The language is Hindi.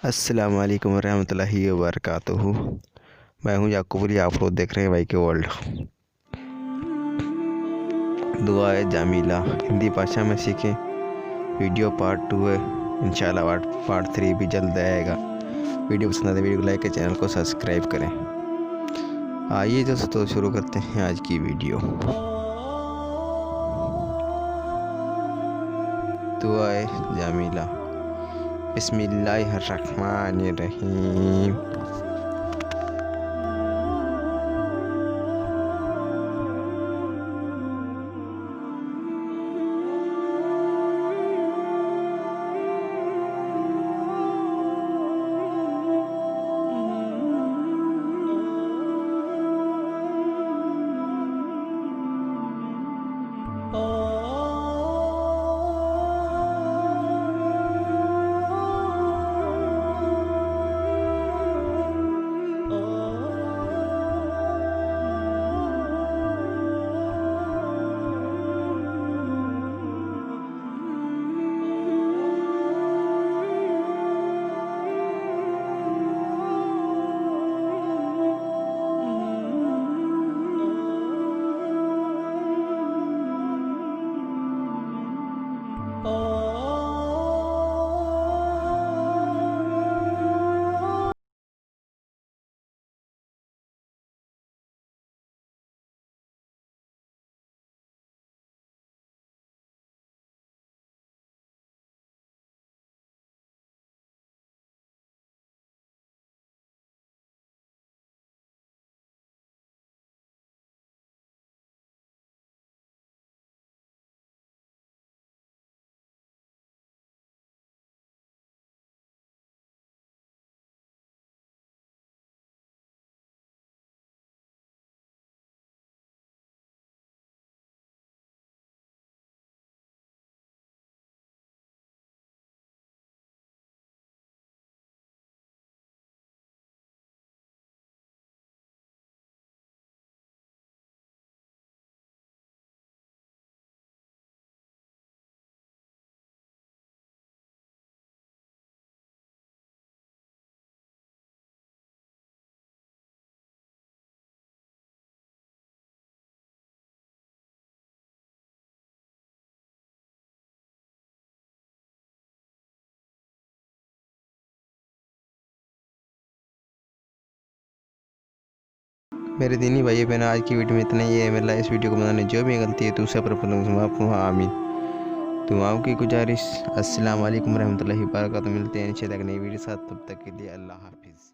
अस्सलाम वालेकुम रहमतुल्लाहि व बरकातुहू। मैं हूं याकूब अली, आप लोग देख रहे हैं वाई के वर्ल्ड। दुआ है जामीला हिंदी भाषा में सीखें। वीडियो पार्ट 2 है, इंशाल्लाह पार्ट 3 भी जल्द आएगा। वीडियो पसंद आए वीडियो को लाइक करें, चैनल को सब्सक्राइब करें। आइए दोस्तों शुरू करते हैं आज की वीडियो। दुआ है जामीला। बिस्मिल्लाहिर्रहमानिर्रहीम। मेरे दीनी भाई बहन, आज की वीडियो में इतना ही है। मेरा इस वीडियो को बनाने जो भी गलती है तो उसे पर आमीन। दुआओं की गुजारिश। अस्सलाम वालेकुम रहमतुल्लाहि व बरकातुहू। मिलते हैं इंशाअल्लाह नई वीडियो साथ, तब तक के लिए अल्लाह हाफिज़।